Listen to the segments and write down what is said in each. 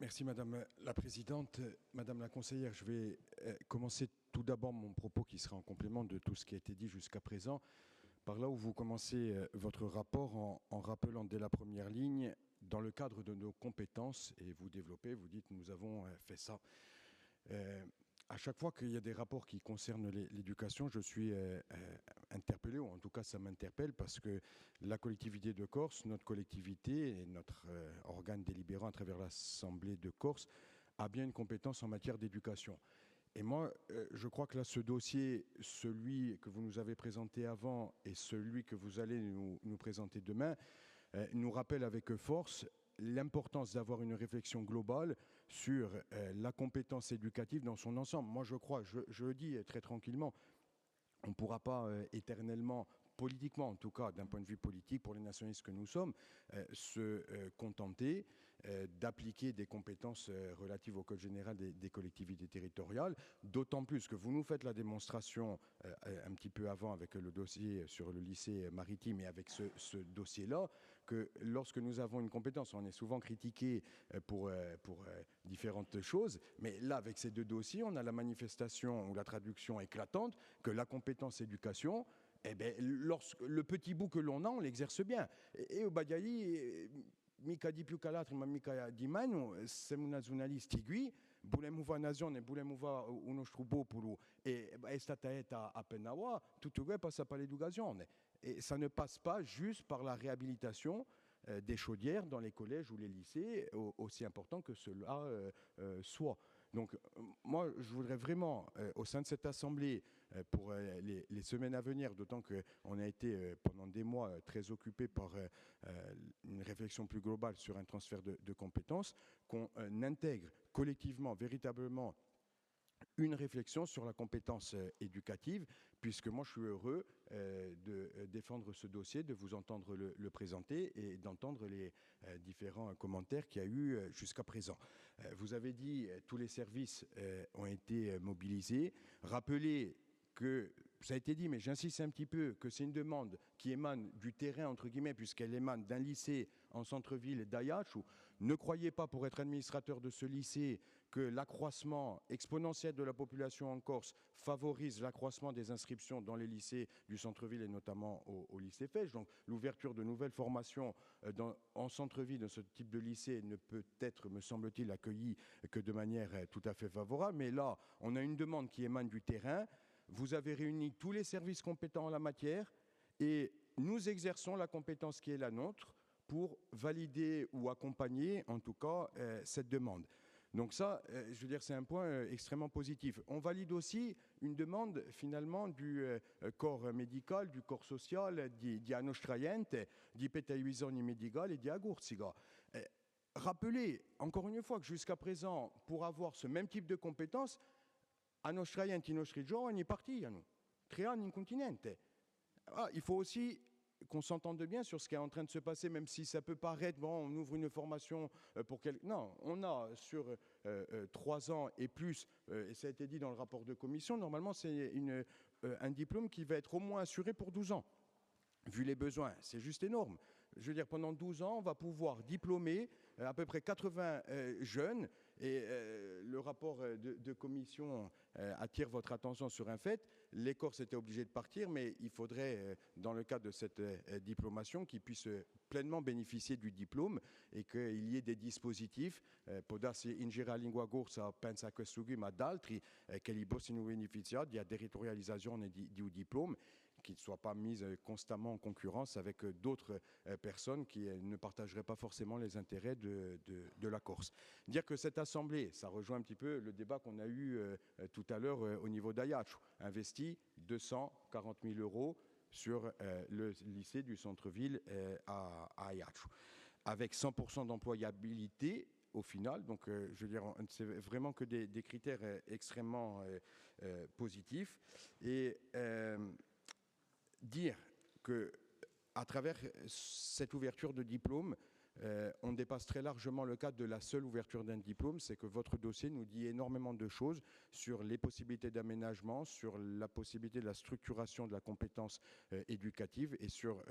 Merci Madame la Présidente. Madame la Conseillère, je vais commencer tout d'abord mon propos qui sera en complément de tout ce qui a été dit jusqu'à présent, par là où vous commencez votre rapport en rappelant dès la première ligne, dans le cadre de nos compétences, et vous développez, vous dites nous avons fait ça. À chaque fois qu'il y a des rapports qui concernent l'éducation, je suis interpellé, ou en tout cas ça m'interpelle, parce que la collectivité de Corse, notre collectivité et notre organe délibérant à travers l'Assemblée de Corse, a bien une compétence en matière d'éducation. Et moi, je crois que là, ce dossier, celui que vous nous avez présenté avant et celui que vous allez nous présenter demain, nous rappelle avec force l'importance d'avoir une réflexion globale sur la compétence éducative dans son ensemble. Moi, je crois, je le dis très tranquillement, on ne pourra pas éternellement, politiquement en tout cas, d'un point de vue politique, pour les nationalistes que nous sommes, se contenter d'appliquer des compétences relatives au Code général des collectivités territoriales, d'autant plus que vous nous faites la démonstration un petit peu avant avec le dossier sur le lycée maritime et avec ce dossier-là, que lorsque nous avons une compétence, on est souvent critiqué pour différentes choses, mais là, avec ces deux dossiers, on a la manifestation ou la traduction éclatante que la compétence éducation, eh bien, lorsque le petit bout que l'on a, on l'exerce bien. Et au Badiaï, Mika di più calatri, ma mica di meno, siamo nazionalisti qui, volevamo fare nazione, volevamo fare uno strubopolo, e è stata detta appena qua, tutto questo passa per l'educazione. Et ça ne passe pas juste par la réhabilitation des chaudières dans les collèges ou les lycées, aussi important que cela soit. Donc moi, je voudrais vraiment, au sein de cette Assemblée, pour les semaines à venir, d'autant qu'on a été pendant des mois très occupés par une réflexion plus globale sur un transfert de compétences, qu'on intègre collectivement, véritablement, une réflexion sur la compétence éducative, puisque moi je suis heureux de défendre ce dossier, de vous entendre le présenter et d'entendre les différents commentaires qu'il y a eu jusqu'à présent. Vous avez dit tous les services ont été mobilisés. Rappelez que, ça a été dit, mais j'insiste un petit peu, que c'est une demande qui émane du terrain, entre guillemets, puisqu'elle émane d'un lycée en centre-ville d'Ajaccio. Ne croyez pas, pour être administrateur de ce lycée, que l'accroissement exponentiel de la population en Corse favorise l'accroissement des inscriptions dans les lycées du centre-ville et notamment au lycée Fesch. Donc l'ouverture de nouvelles formations en centre-ville de ce type de lycée ne peut être, me semble-t-il, accueillie que de manière tout à fait favorable. Mais là, on a une demande qui émane du terrain. Vous avez réuni tous les services compétents en la matière et nous exerçons la compétence qui est la nôtre pour valider ou accompagner, en tout cas, cette demande. Donc ça, je veux dire, c'est un point extrêmement positif. On valide aussi une demande, finalement, du corps médical, du corps social, di anostraiente, di petaiuisoni médical et di agurziga. Rappelez, encore une fois, que jusqu'à présent, pour avoir ce même type de compétences, a nostri enti, i nostri giovani partiano, creano un continente. Ah, il faut aussi qu'on s'entende bien sur ce qui est en train de se passer, même si ça peut paraître, bon, on ouvre une formation pour quelqu'un. Non, on a sur 3 ans et plus, et ça a été dit dans le rapport de commission, normalement c'est un diplôme qui va être au moins assuré pour 12 ans. Vu les besoins, c'est juste énorme. Je veux dire, pendant 12 ans, on va pouvoir diplômer à peu près 80 jeunes. Et le rapport de commission attire votre attention sur un fait. Les Corses étaient obligés de partir, mais il faudrait, dans le cadre de cette diplomation, qu'ils puissent pleinement bénéficier du diplôme et qu'il y ait des dispositifs. Podarsi in gira lingua corsa pensa a questo ma d'altri che li possano beneficiare di territorialisation di diplôme, qui ne soient pas mises constamment en concurrence avec d'autres personnes qui ne partageraient pas forcément les intérêts de la Corse. Dire que cette Assemblée, ça rejoint un petit peu le débat qu'on a eu tout à l'heure au niveau d'Ajaccio, investi 240 000 € sur le lycée du centre-ville à Ajaccio, avec 100% d'employabilité au final. Donc, je veux dire, c'est vraiment que des critères extrêmement positifs. Et dire que à travers cette ouverture de diplôme, On dépasse très largement le cadre de la seule ouverture d'un diplôme. C'est que votre dossier nous dit énormément de choses sur les possibilités d'aménagement, sur la possibilité de la structuration de la compétence éducative et sur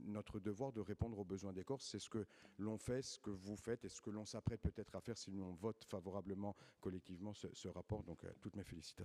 notre devoir de répondre aux besoins des corps. C'est ce que l'on fait, ce que vous faites et ce que l'on s'apprête peut-être à faire si nous on vote favorablement collectivement ce rapport. Donc toutes mes félicitations.